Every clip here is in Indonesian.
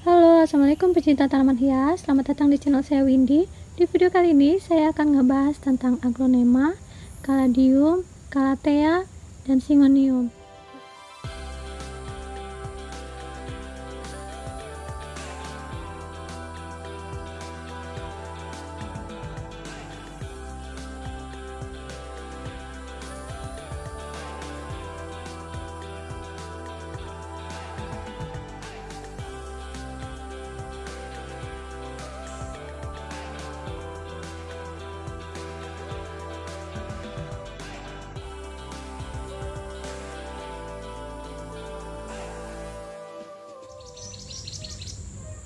Halo, assalamualaikum pecinta tanaman hias. Selamat datang di channel saya Windy. Di video kali ini saya akan ngebahas tentang aglonema, caladium, calathea, dan syngonium.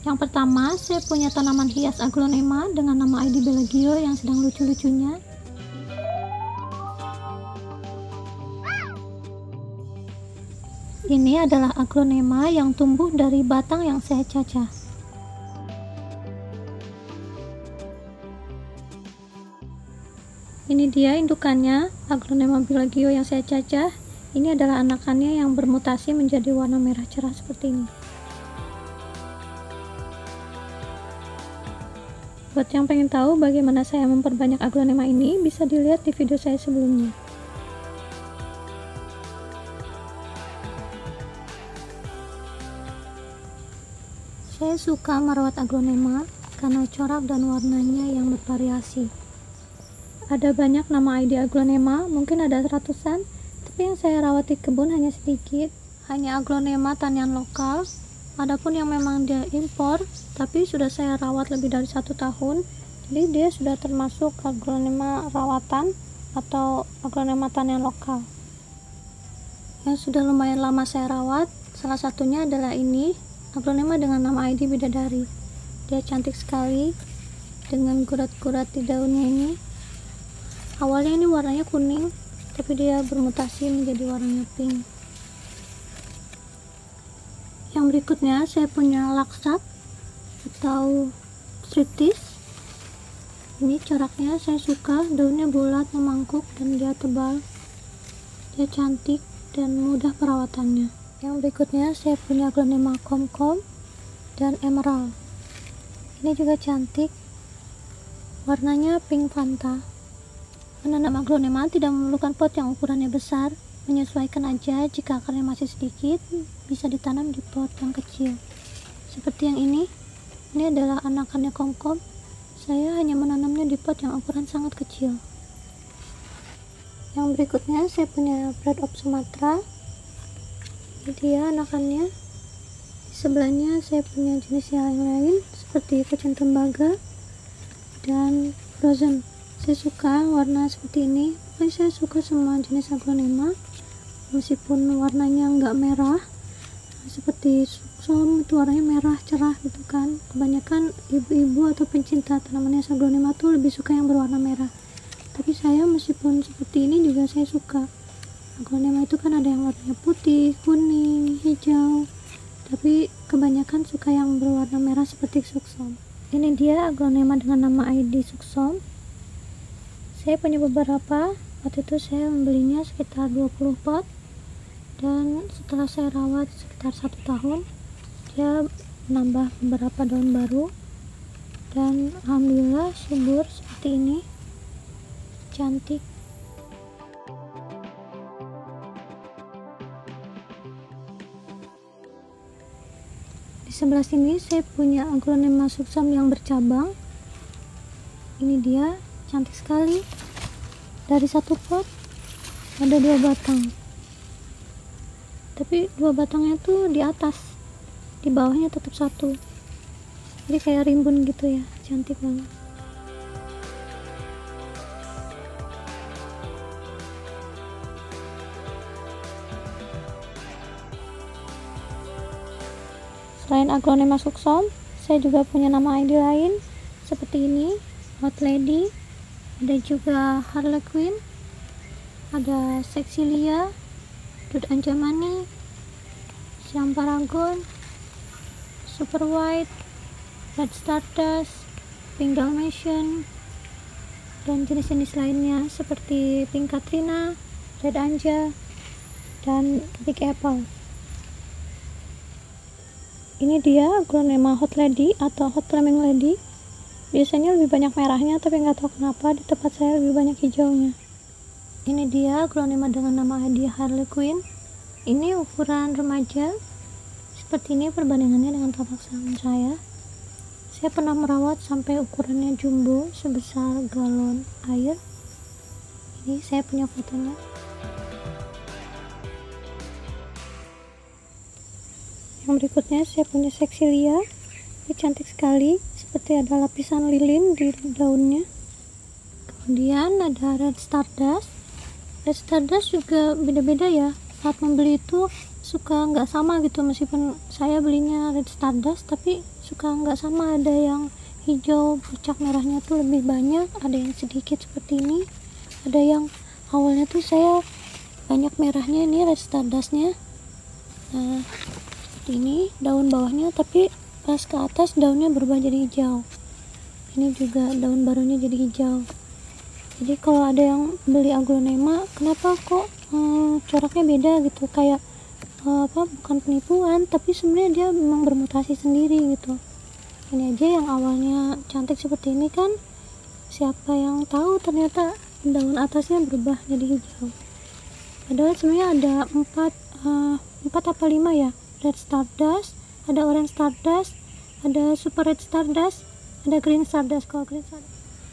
Yang pertama, saya punya tanaman hias aglonema dengan nama ID Bellagio yang sedang lucu-lucunya. Ini adalah aglonema yang tumbuh dari batang yang saya cacah. Ini dia indukannya, aglonema Bellagio yang saya cacah. Ini adalah anakannya yang bermutasi menjadi warna merah cerah seperti ini. Buat yang pengen tahu bagaimana saya memperbanyak aglonema ini, bisa dilihat di video saya sebelumnya. Saya suka merawat aglonema karena corak dan warnanya yang bervariasi. Ada banyak nama ID aglonema, mungkin ada ratusan, tapi yang saya rawat di kebun hanya sedikit, hanya aglonema tanian lokal. Adapun yang memang dia impor, tapi sudah saya rawat lebih dari 1 tahun, jadi dia sudah termasuk aglonema rawatan atau aglonema tanian lokal. Yang sudah lumayan lama saya rawat, salah satunya adalah ini, aglonema dengan nama ID Bidadari. Dia cantik sekali dengan gurat-gurat di daunnya ini. Awalnya ini warnanya kuning, tapi dia bermutasi menjadi warnanya pink. Yang berikutnya saya punya laksak atau striptease. Ini coraknya saya suka, daunnya bulat memangkuk dan dia tebal. Dia cantik dan mudah perawatannya. Yang berikutnya saya punya aglonema komkom dan emerald. Ini juga cantik, warnanya pink fanta. Menanam aglonema tidak memerlukan pot yang ukurannya besar, menyesuaikan aja. Jika akarnya masih sedikit, bisa ditanam di pot yang kecil seperti yang ini adalah anakannya komkom. Saya hanya menanamnya di pot yang ukuran sangat kecil. Yang berikutnya saya punya Bread of Sumatra. Ini dia anakannya. Di sebelahnya saya punya jenis yang lain seperti kucing tembaga dan frozen. Saya suka warna seperti ini. Saya suka semua jenis aglonema meskipun warnanya nggak merah seperti suksom, itu warnanya merah cerah gitu kan. Kebanyakan ibu-ibu atau pencinta tanaman hias aglonema tuh lebih suka yang berwarna merah, tapi saya meskipun seperti ini juga saya suka. Aglonema itu kan ada yang warnanya putih, kuning, hijau, tapi kebanyakan suka yang berwarna merah seperti suksom. Ini dia aglonema dengan nama ID suksom. Saya punya beberapa. Waktu itu saya membelinya sekitar 20 pot, dan setelah saya rawat sekitar 1 tahun, dia menambah beberapa daun baru dan alhamdulillah subur seperti ini, cantik. Di sebelah sini saya punya aglonema suksom yang bercabang. Ini dia, cantik sekali. Dari 1 pot ada 2 batang, tapi 2 batangnya tuh di atas, di bawahnya tetap 1, jadi kayak rimbun gitu ya, cantik banget. Selain aglonema suksom, saya juga punya nama ID lain seperti ini, Hot Lady, ada juga Harlequin, ada Sexilia, Dud Anjamani, Siam Paragon, Super White, Red Stardust, Pink Dalmatian, dan jenis-jenis lainnya seperti Pink Katrina, Red Anja, dan Big Apple. Ini dia aglonema hot lady atau hot flaming lady. Biasanya lebih banyak merahnya, tapi nggak tahu kenapa di tempat saya lebih banyak hijaunya. Ini dia aglonema dengan nama ID Harley Quinn. Ini ukuran remaja. Seperti ini perbandingannya dengan tapak tangan saya. Saya pernah merawat sampai ukurannya jumbo sebesar galon air. Ini saya punya fotonya. Yang berikutnya saya punya Sexilia. Ini cantik sekali, seperti ada lapisan lilin di daunnya. Kemudian ada Red Stardust. Red Stardust juga beda-beda ya. Saat membeli itu suka nggak sama gitu, meskipun saya belinya Red Stardust tapi suka nggak sama, ada yang hijau pucak merahnya tuh lebih banyak, ada yang sedikit seperti ini, ada yang awalnya tuh saya banyak merahnya. Ini Red Stardustnya. Nah, seperti ini daun bawahnya, tapi pas ke atas daunnya berubah jadi hijau. Ini juga daun barunya jadi hijau. Jadi kalau ada yang beli aglonema, kenapa kok coraknya beda gitu, kayak bukan penipuan, tapi sebenarnya dia memang bermutasi sendiri gitu. Ini aja yang awalnya cantik seperti ini kan, siapa yang tahu ternyata daun atasnya berubah jadi hijau. Padahal sebenarnya ada 4 apa 5 ya. Red Stardust, ada Orange Stardust, ada Super Red Stardust, ada Green Stardust. Kalau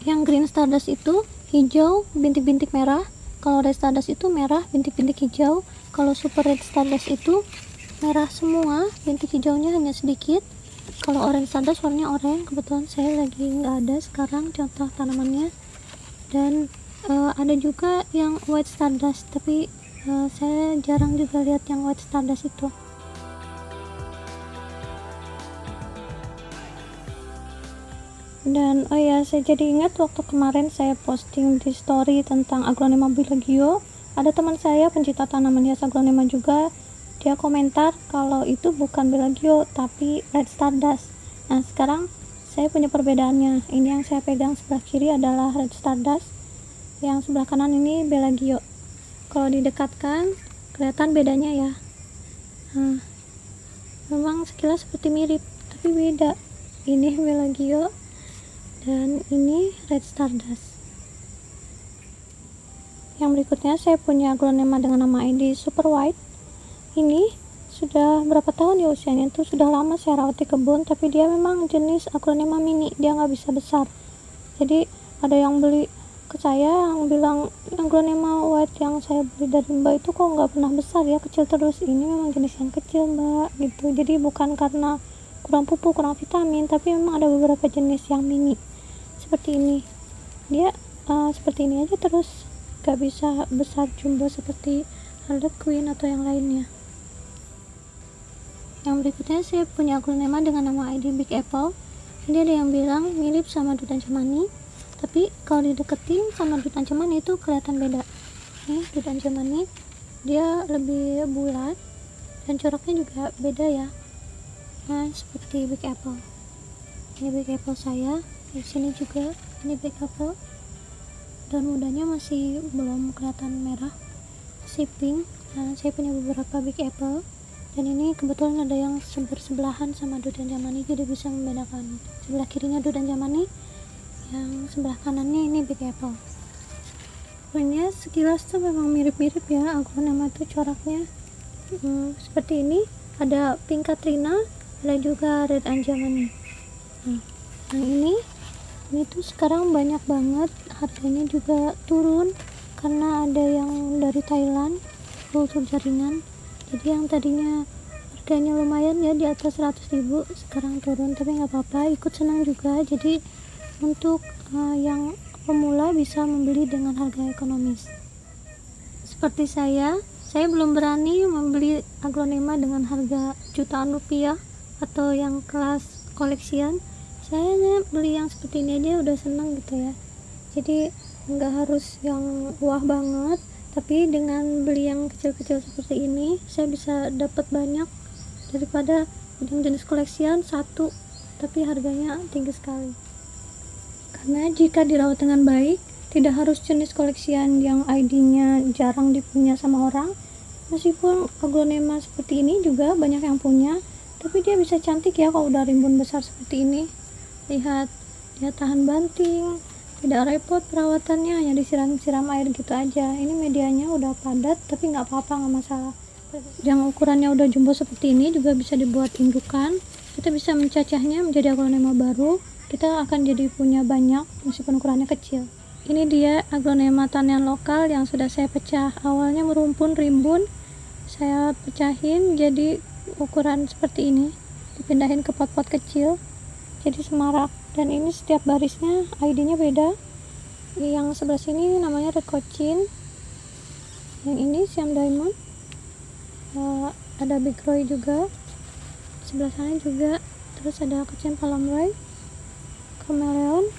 yang Green Stardust itu hijau bintik-bintik merah, kalau Red Stardust itu merah bintik-bintik hijau, kalau Super Red Stardust itu merah semua, bintik hijaunya hanya sedikit. Kalau Orange Stardust warnanya oranye, kebetulan saya lagi nggak ada sekarang contoh tanamannya. Dan ada juga yang White Stardust, tapi saya jarang juga lihat yang White Stardust itu. Dan oh ya, saya jadi ingat waktu kemarin saya posting di story tentang aglonema Bellagio, ada teman saya pencinta tanaman hias aglonema juga, dia komentar kalau itu bukan Bellagio tapi Red Stardust. Nah, sekarang saya punya perbedaannya. Ini yang saya pegang sebelah kiri adalah Red Stardust, yang sebelah kanan ini Bellagio. Kalau didekatkan kelihatan bedanya ya. Nah, memang sekilas seperti mirip tapi beda. Ini Bellagio dan ini Red Stardust. Yang berikutnya saya punya aglonema dengan nama ID Super White. Ini sudah berapa tahun ya usianya, itu sudah lama saya rawat di kebun, tapi dia memang jenis aglonema mini, dia nggak bisa besar. Jadi ada yang beli ke saya yang bilang aglonema white yang saya beli dari Mbak itu kok nggak pernah besar ya, kecil terus. Ini memang jenis yang kecil Mbak gitu. Jadi bukan karena kurang pupuk, kurang vitamin, tapi memang ada beberapa jenis yang mini seperti ini. Dia seperti ini aja terus, gak bisa besar jumbo seperti Harley Quinn atau yang lainnya. Yang berikutnya saya punya aglonema dengan nama ID Big Apple. Ini ada yang bilang mirip sama Dudan Cemani, tapi kalau dideketin sama Dudan Cemani itu kelihatan beda. Nih Dudan Cemani dia lebih bulat dan coraknya juga beda ya. Nah, seperti Big Apple. Ini Big Apple saya. Di sini juga ini Big Apple. Dan mudanya masih belum kelihatan merah, masih pink. Nah, saya punya beberapa Big Apple. Dan ini kebetulan ada yang bersebelahan sama Dudan Cemani, jadi bisa membedakan. Sebelah kirinya Dudan Cemani, yang sebelah kanannya ini Big Apple. Pokoknya sekilas tuh memang mirip-mirip ya aglonema itu coraknya. Seperti ini, ada Pink Katrina, ada juga Red Anjamani. Nah, yang ini tuh sekarang banyak banget, harganya juga turun karena ada yang dari Thailand, kultur jaringan. Jadi yang tadinya harganya lumayan ya di atas 100.000, sekarang turun, tapi nggak apa-apa, ikut senang juga. Jadi untuk yang pemula bisa membeli dengan harga ekonomis. Seperti saya belum berani membeli aglonema dengan harga jutaan rupiah atau yang kelas koleksian. Saya beli yang seperti ini aja udah seneng gitu ya. Jadi nggak harus yang wah banget, tapi dengan beli yang kecil-kecil seperti ini saya bisa dapat banyak daripada yang jenis koleksian satu tapi harganya tinggi sekali. Karena jika dirawat dengan baik, tidak harus jenis koleksian yang ID-nya jarang dipunya sama orang. Meskipun aglonema seperti ini juga banyak yang punya, tapi dia bisa cantik ya kalau udah rimbun besar seperti ini. Lihat, dia tahan banting, tidak repot perawatannya, hanya disiram-siram air gitu aja. Ini medianya udah padat tapi nggak apa-apa, nggak masalah. Yang ukurannya udah jumbo seperti ini juga bisa dibuat indukan. Kita bisa mencacahnya menjadi aglonema baru. Kita akan jadi punya banyak meskipun ukurannya kecil. Ini dia aglonema tanian lokal yang sudah saya pecah. Awalnya merumpun rimbun, saya pecahin jadi ukuran seperti ini, dipindahin ke pot-pot kecil jadi semarak. Dan ini setiap barisnya ID-nya beda. Yang sebelah sini namanya red cochin, yang ini siam diamond, ada big roy juga sebelah sana juga. Terus ada kochin palamroy, chameleon,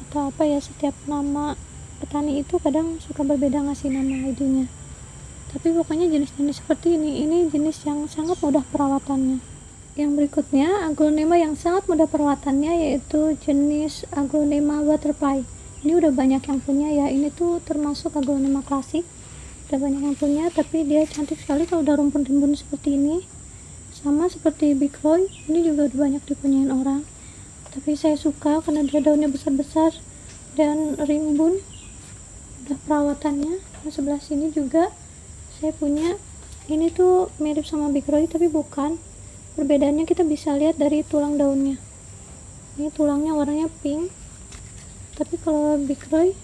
atau apa ya, setiap nama petani itu kadang suka berbeda ngasih nama ID-nya. Tapi pokoknya jenis-jenis seperti ini jenis yang sangat mudah perawatannya. Yang berikutnya aglonema yang sangat mudah perawatannya, yaitu jenis aglonema butterfly. Ini udah banyak yang punya ya. Ini tuh termasuk aglonema klasik, udah banyak yang punya, tapi dia cantik sekali kalau udah rumpun-rimbun seperti ini. Sama seperti big roy, ini juga udah banyak dipunyain orang, tapi saya suka karena dia daunnya besar-besar dan rimbun, udah perawatannya. Nah, sebelah sini juga saya punya, ini tuh mirip sama big roy tapi bukan. Perbedaannya kita bisa lihat dari tulang daunnya. Ini tulangnya warnanya pink, tapi kalau big roy,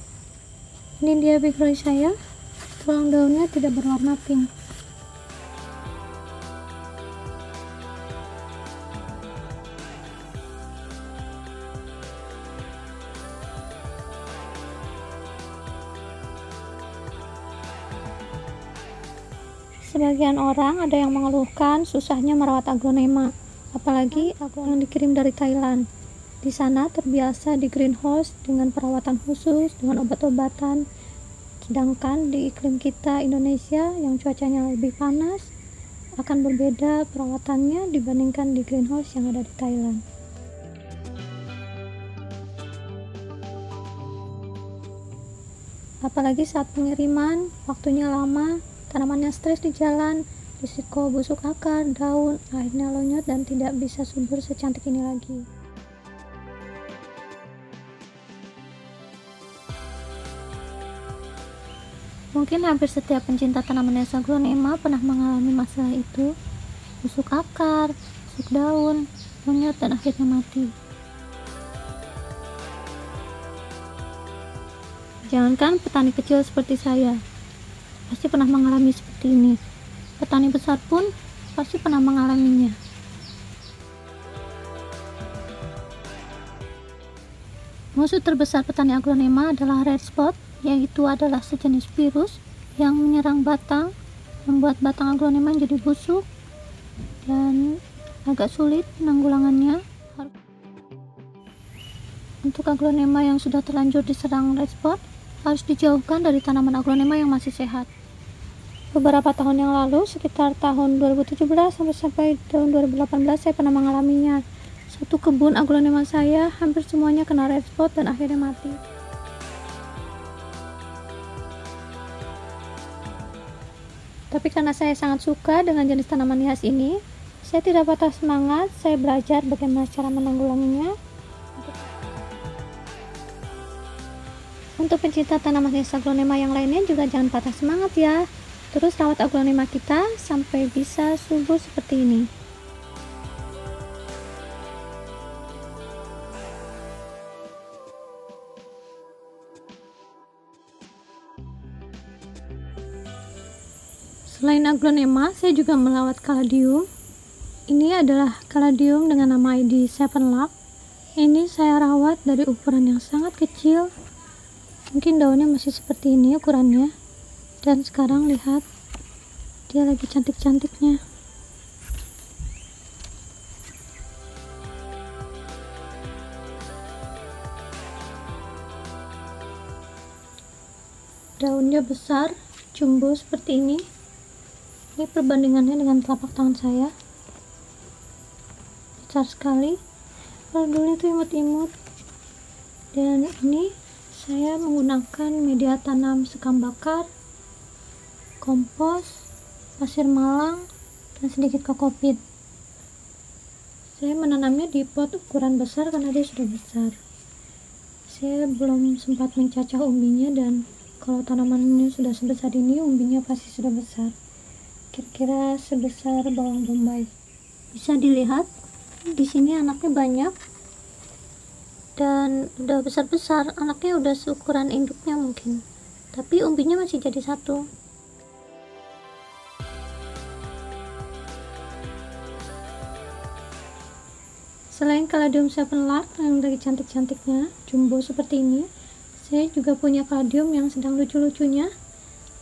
ini dia big roy saya, tulang daunnya tidak berwarna pink. Sebagian orang ada yang mengeluhkan susahnya merawat aglonema, apalagi yang dikirim dari Thailand. Di sana terbiasa di greenhouse dengan perawatan khusus, dengan obat-obatan. Sedangkan di iklim kita Indonesia yang cuacanya lebih panas, akan berbeda perawatannya dibandingkan di greenhouse yang ada di Thailand. Apalagi saat pengiriman, waktunya lama, tanamannya stres di jalan, risiko busuk akar, daun, akhirnya lonyot dan tidak bisa subur secantik ini lagi. Mungkin hampir setiap pencinta tanaman hias aglonema pernah mengalami masalah itu, busuk akar, busuk daun, lonyot dan akhirnya mati. Jangankan petani kecil seperti saya, pasti pernah mengalami seperti ini. Petani besar pun pasti pernah mengalaminya. Musuh terbesar petani aglonema adalah red spot, yaitu adalah sejenis virus yang menyerang batang, membuat batang aglonema jadi busuk dan agak sulit penanggulangannya. Untuk aglonema yang sudah terlanjur diserang red spot, harus dijauhkan dari tanaman aglonema yang masih sehat. Beberapa tahun yang lalu, sekitar tahun 2017 sampai tahun 2018, saya pernah mengalaminya. Satu kebun aglonema saya hampir semuanya kena red spot dan akhirnya mati. Tapi karena saya sangat suka dengan jenis tanaman hias ini, saya tidak patah semangat. Saya belajar bagaimana cara menanggulanginya. Untuk pencinta tanaman hias aglonema yang lainnya juga jangan patah semangat ya. Terus rawat aglonema kita sampai bisa subur seperti ini. Selain aglonema, saya juga merawat caladium. Ini adalah caladium dengan nama ID 7 Luck. Ini saya rawat dari ukuran yang sangat kecil. Mungkin daunnya masih seperti ini ukurannya. Dan sekarang lihat, dia lagi cantik-cantiknya. Daunnya besar, jumbo seperti ini. Ini perbandingannya dengan telapak tangan saya. Besar sekali. Kalau dulu itu imut-imut. Dan ini saya menggunakan media tanam sekam bakar, kompos, pasir malang, dan sedikit kokopit. Saya menanamnya di pot ukuran besar karena dia sudah besar. Saya belum sempat mencacah umbinya, dan kalau tanamannya sudah sebesar ini, umbinya pasti sudah besar. Kira-kira sebesar bawang bombay. Bisa dilihat di sini anaknya banyak dan udah besar-besar. Anaknya udah seukuran induknya mungkin, tapi umbinya masih jadi satu. Selain kaladium seven lark yang lagi cantik-cantiknya, jumbo seperti ini, saya juga punya kaladium yang sedang lucu-lucunya.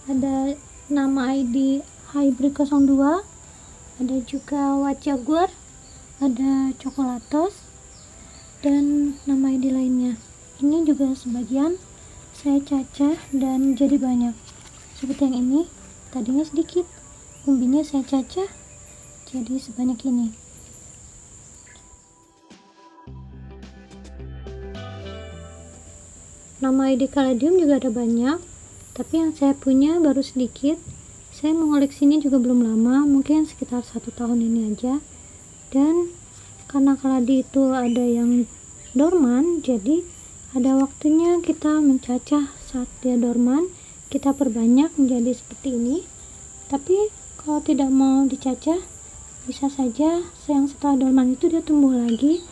Ada nama ID hybrid 02, ada juga white jaguar, ada cockolatos, dan nama ID lainnya. Ini juga sebagian saya cacah dan jadi banyak. Seperti yang ini, tadinya sedikit, umbinya saya cacah jadi sebanyak ini. Nama ID kaladium juga ada banyak, tapi yang saya punya baru sedikit. Saya mengoleksinya juga belum lama, mungkin sekitar 1 tahun ini aja. Dan karena kaladi itu ada yang dorman, jadi ada waktunya kita mencacah saat dia dorman, kita perbanyak menjadi seperti ini. Tapi kalau tidak mau dicacah, bisa saja yang setelah dorman itu dia tumbuh lagi,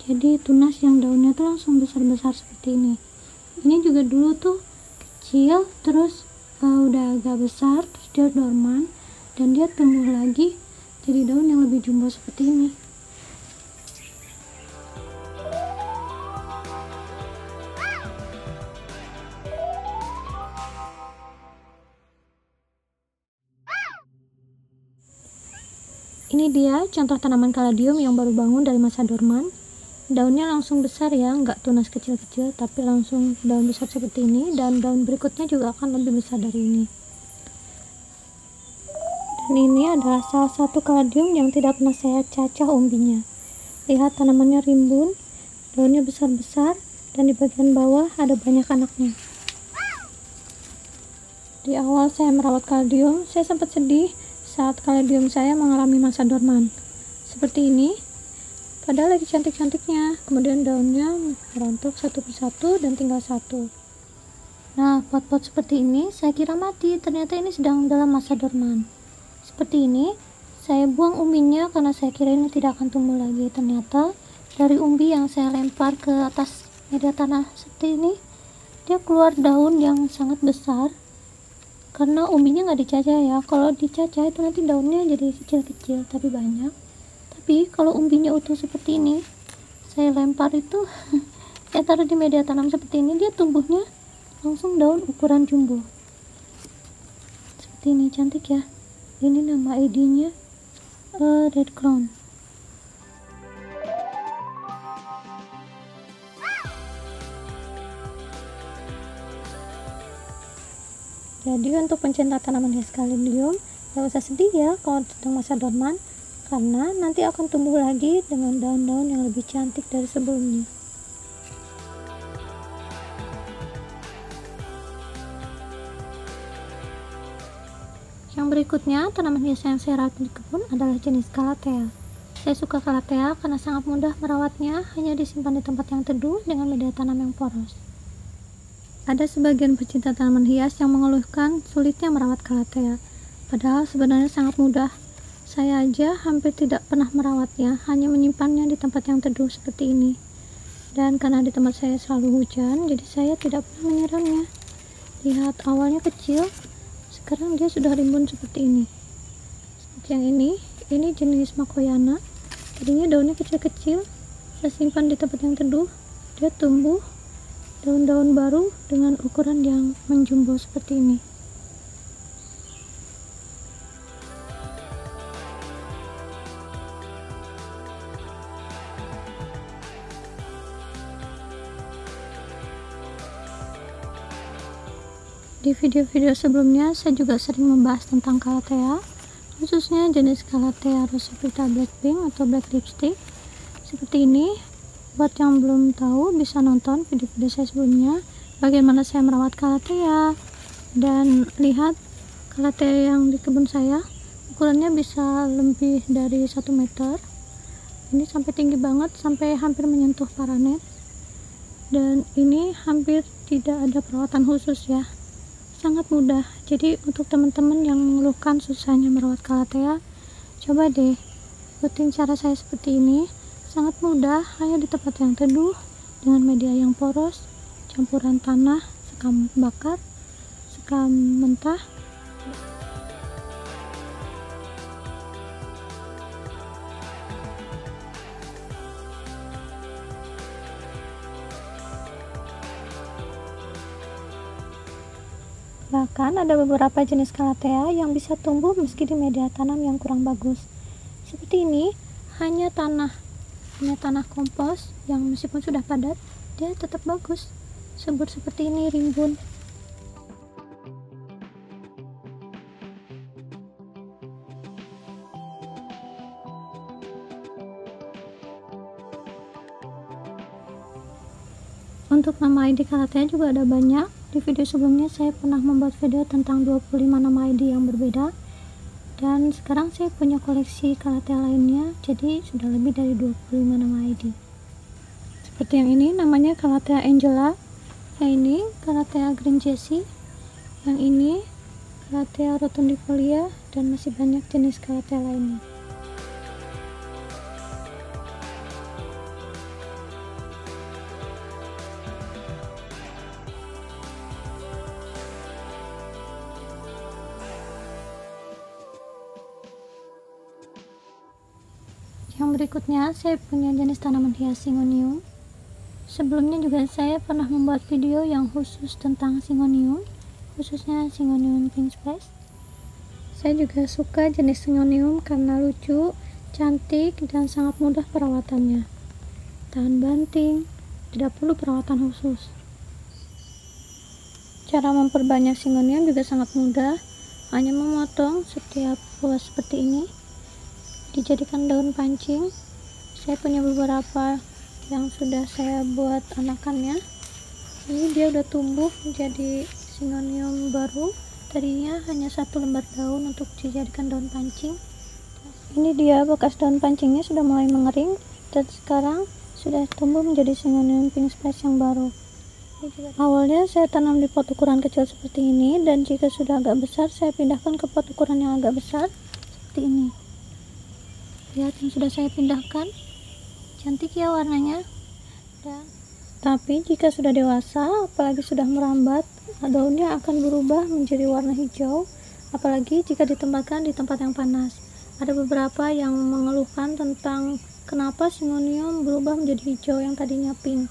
jadi tunas yang daunnya tuh langsung besar-besar seperti ini. Ini juga dulu tuh kecil, terus udah agak besar, terus dia dorman dan dia tumbuh lagi jadi daun yang lebih jumbo seperti ini. Ini dia contoh tanaman kaladium yang baru bangun dari masa dorman. Daunnya langsung besar ya, nggak tunas kecil-kecil, tapi langsung daun besar seperti ini, dan daun berikutnya juga akan lebih besar dari ini. Dan ini adalah salah satu kaladium yang tidak pernah saya cacah umbinya. Lihat tanamannya rimbun, daunnya besar-besar, dan di bagian bawah ada banyak anaknya. Di awal saya merawat kaladium, saya sempat sedih saat kaladium saya mengalami masa dorman. Seperti ini. Padahal lagi cantik-cantiknya, kemudian daunnya merontok satu persatu dan tinggal satu. Nah, pot-pot seperti ini saya kira mati, ternyata ini sedang dalam masa dorman. Seperti ini, saya buang umbinya karena saya kira ini tidak akan tumbuh lagi. Ternyata dari umbi yang saya lempar ke atas media tanah seperti ini, dia keluar daun yang sangat besar. Karena umbinya nggak dicacah ya, kalau dicacah itu nanti daunnya jadi kecil-kecil tapi banyak. Tapi kalau umbinya utuh seperti ini, saya lempar itu saya taruh di media tanam seperti ini, dia tumbuhnya langsung daun ukuran jumbo seperti ini. Cantik ya. Ini nama ID-nya red crown. Jadi untuk pencinta tanaman hias kaladium, gak usah sedih ya kalau sedang masa dorman, karena nanti akan tumbuh lagi dengan daun-daun yang lebih cantik dari sebelumnya. Yang berikutnya, tanaman hias yang saya rawat di kebun adalah jenis calathea. Saya suka calathea karena sangat mudah merawatnya, hanya disimpan di tempat yang teduh dengan media tanam yang poros. Ada sebagian pecinta tanaman hias yang mengeluhkan sulitnya merawat calathea, padahal sebenarnya sangat mudah. Saya aja hampir tidak pernah merawatnya, hanya menyimpannya di tempat yang teduh seperti ini. Dan karena di tempat saya selalu hujan, jadi saya tidak pernah menyiramnya. Lihat, awalnya kecil, sekarang dia sudah rimbun seperti ini. Seperti yang ini jenis makoyana. Tadinya daunnya kecil-kecil, saya simpan di tempat yang teduh, dia tumbuh daun-daun baru dengan ukuran yang menjumbo seperti ini. Di video-video sebelumnya saya juga sering membahas tentang calathea, khususnya jenis calathea rosavita blackpink atau black lipstick seperti ini. Buat yang belum tahu bisa nonton video-video saya sebelumnya bagaimana saya merawat calathea. Dan lihat calathea yang di kebun saya, ukurannya bisa lebih dari 1 meter. Ini sampai tinggi banget, sampai hampir menyentuh paranet. Dan ini hampir tidak ada perawatan khusus ya, sangat mudah. Jadi untuk teman-teman yang mengeluhkan susahnya merawat Calathea, coba deh ikutin cara saya seperti ini. Sangat mudah, hanya di tempat yang teduh dengan media yang poros, campuran tanah, sekam bakar, sekam mentah. Bahkan ada beberapa jenis Calathea yang bisa tumbuh meski di media tanam yang kurang bagus. Seperti ini, hanya tanah kompos yang meskipun sudah padat, dia tetap bagus. Subur seperti ini, rimbun. Untuk nama ID Calathea juga ada banyak. Di video sebelumnya saya pernah membuat video tentang 25 nama ID yang berbeda, dan sekarang saya punya koleksi Calathea lainnya, jadi sudah lebih dari 25 nama ID. Seperti yang ini namanya Calathea Angela, yang ini Calathea Green Jessie, yang ini Calathea rotundifolia, dan masih banyak jenis Calathea lainnya. Yang berikutnya saya punya jenis tanaman hias Syngonium. Sebelumnya juga saya pernah membuat video yang khusus tentang Syngonium, khususnya Syngonium Pink Splash. Saya juga suka jenis Syngonium karena lucu, cantik, dan sangat mudah perawatannya. Tahan banting, tidak perlu perawatan khusus. Cara memperbanyak Syngonium juga sangat mudah, hanya memotong setiap luas seperti ini, dijadikan daun pancing. Saya punya beberapa yang sudah saya buat anakannya. Ini dia udah tumbuh menjadi Syngonium baru, tadinya hanya satu lembar daun untuk dijadikan daun pancing. Ini dia bekas daun pancingnya sudah mulai mengering, dan sekarang sudah tumbuh menjadi Syngonium Pink Splash yang baru. Awalnya saya tanam di pot ukuran kecil seperti ini, dan jika sudah agak besar saya pindahkan ke pot ukuran yang agak besar seperti ini. Lihat yang sudah saya pindahkan, cantik ya warnanya. Tapi jika sudah dewasa, apalagi sudah merambat, daunnya akan berubah menjadi warna hijau, apalagi jika ditempatkan di tempat yang panas. Ada beberapa yang mengeluhkan tentang kenapa Syngonium berubah menjadi hijau yang tadinya pink.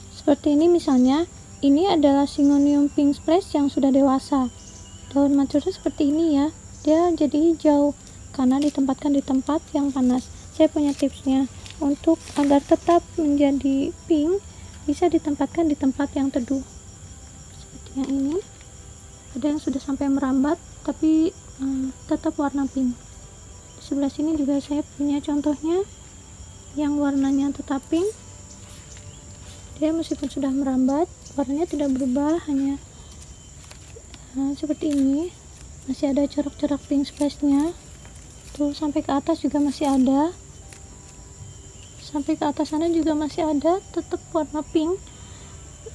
Seperti ini misalnya, ini adalah Syngonium Pink Splash yang sudah dewasa. Daun maturnya seperti ini ya, dia jadi hijau karena ditempatkan di tempat yang panas. Saya punya tipsnya, untuk agar tetap menjadi pink, bisa ditempatkan di tempat yang teduh. Seperti yang ini, ada yang sudah sampai merambat, tapi tetap warna pink. Di sebelah sini juga saya punya contohnya, yang warnanya tetap pink. Dia meskipun sudah merambat, warnanya tidak berubah, hanya seperti ini. Masih ada corak-corak pink splashnya. Tuh, sampai ke atas juga masih ada, sampai ke atas sana juga masih ada, tetap warna pink.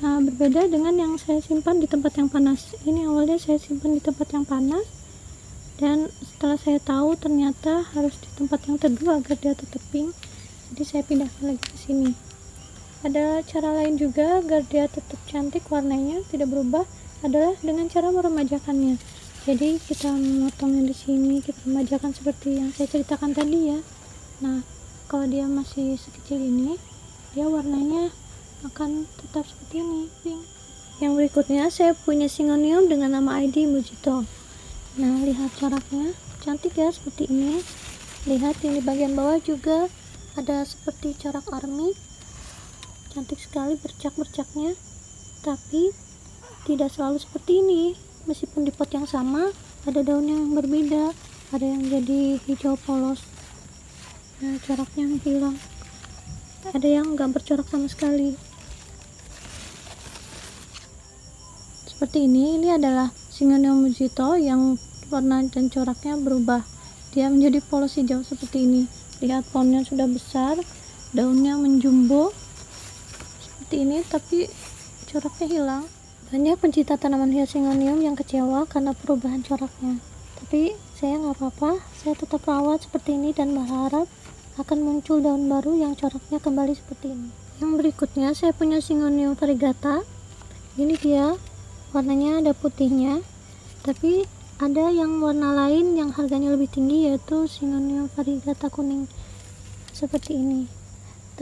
Berbeda dengan yang saya simpan di tempat yang panas. Ini awalnya saya simpan di tempat yang panas, dan setelah saya tahu ternyata harus di tempat yang teduh agar dia tetap pink, jadi saya pindahkan lagi ke sini. Ada cara lain juga agar dia tetap cantik warnanya tidak berubah, adalah dengan cara meremajakannya. Jadi kita memotongnya di sini, kita remajakan seperti yang saya ceritakan tadi ya. Nah, kalau dia masih sekecil ini, dia warnanya akan tetap seperti ini, pink. Yang berikutnya saya punya Syngonium dengan nama ID Mojito. Nah, lihat coraknya, cantik ya seperti ini. Lihat yang di bagian bawah juga ada seperti corak army, cantik sekali bercak-bercaknya. Tapi tidak selalu seperti ini. Meskipun di pot yang sama, ada daunnya yang berbeda, ada yang jadi hijau polos, nah coraknya yang hilang, ada yang nggak bercorak sama sekali. Seperti ini adalah Syngonium Mojito yang warna dan coraknya berubah, dia menjadi polos hijau seperti ini. Lihat pohonnya sudah besar, daunnya menjumbo seperti ini, tapi coraknya hilang. Banyak pencinta tanaman hias Syngonium yang kecewa karena perubahan coraknya, tapi saya nggak apa-apa, saya tetap rawat seperti ini dan berharap akan muncul daun baru yang coraknya kembali seperti ini. Yang berikutnya saya punya Syngonium variegata. Ini dia, warnanya ada putihnya, tapi ada yang warna lain yang harganya lebih tinggi, yaitu Syngonium variegata kuning seperti ini.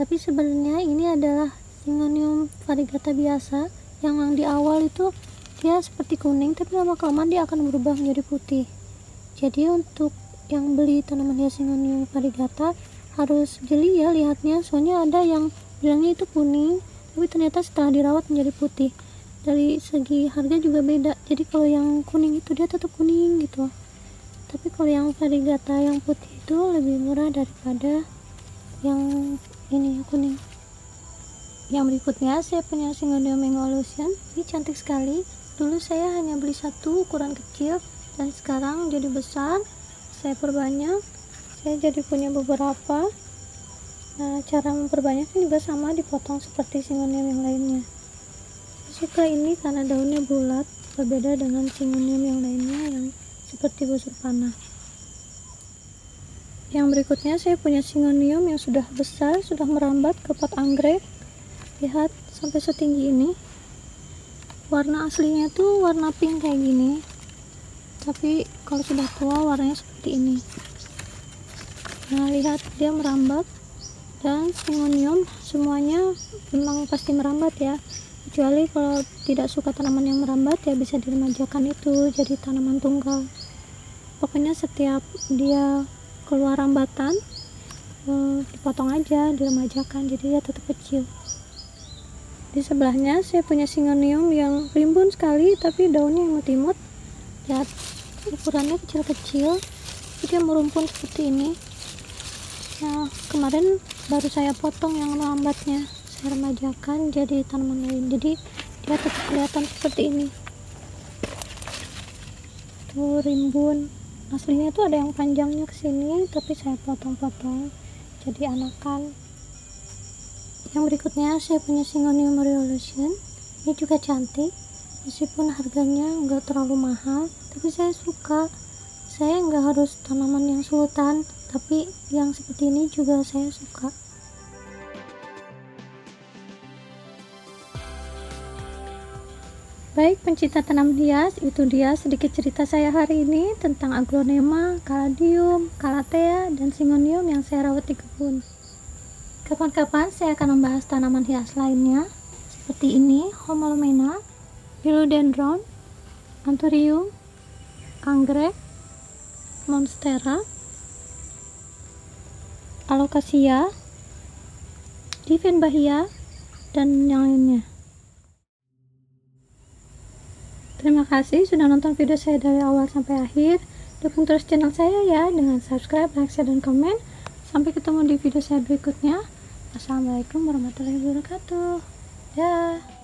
Tapi sebenarnya ini adalah Syngonium variegata biasa yang di awal itu dia seperti kuning, tapi lama-kelamaan dia akan berubah menjadi putih. Jadi untuk yang beli tanaman hias Syngonium variegata harus jeli ya lihatnya, soalnya ada yang bilangnya itu kuning tapi ternyata setelah dirawat menjadi putih. Dari segi harga juga beda, jadi kalau yang kuning itu dia tetap kuning gitu, tapi kalau yang variegata yang putih itu lebih murah daripada yang ini yang kuning. Yang berikutnya saya punya Syngonium Mangolution. Ini cantik sekali. Dulu saya hanya beli satu ukuran kecil dan sekarang jadi besar, saya perbanyak, saya jadi punya beberapa. Nah, cara memperbanyaknya juga sama, dipotong seperti Syngonium yang lainnya. Suka ini karena daunnya bulat, berbeda dengan Syngonium yang lainnya yang seperti busur panah. Yang berikutnya saya punya Syngonium yang sudah besar, sudah merambat ke pot anggrek. Lihat sampai setinggi ini. Warna aslinya tuh warna pink kayak gini, tapi kalau sudah tua warnanya seperti ini. Nah, lihat dia merambat, dan Syngonium semuanya memang pasti merambat ya, kecuali kalau tidak suka tanaman yang merambat ya bisa diremajakan itu jadi tanaman tunggal. Pokoknya setiap dia keluar rambatan dipotong aja, diremajakan, jadi dia tetap kecil. Di sebelahnya saya punya Syngonium yang rimbun sekali tapi daunnya imut-imut. Lihat ukurannya kecil-kecil, dia merumpun seperti ini. Nah, kemarin baru saya potong yang merambatnya, saya remajakan jadi tanaman lain, jadi dia tetap kelihatan seperti ini. Tuh rimbun, aslinya tuh ada yang panjangnya ke sini, tapi saya potong-potong jadi anakan. Yang berikutnya saya punya Syngonium Revolution. Ini juga cantik, meskipun harganya nggak terlalu mahal, tapi saya suka. Saya nggak harus tanaman yang sultan, tapi yang seperti ini juga saya suka. Baik pencinta tanaman hias, itu dia sedikit cerita saya hari ini tentang Aglonema, Caladium, Calathea, dan Syngonium yang saya rawat di kebun. Kapan-kapan saya akan membahas tanaman hias lainnya, seperti ini, Homalomena, Philodendron, Anthurium, anggrek, Monstera, Alocasia, Dieffenbachia, dan yang lainnya. Terima kasih sudah nonton video saya dari awal sampai akhir. Dukung terus channel saya ya dengan subscribe, like, share, dan komen. Sampai ketemu di video saya berikutnya. Assalamualaikum warahmatullahi wabarakatuh. Dah.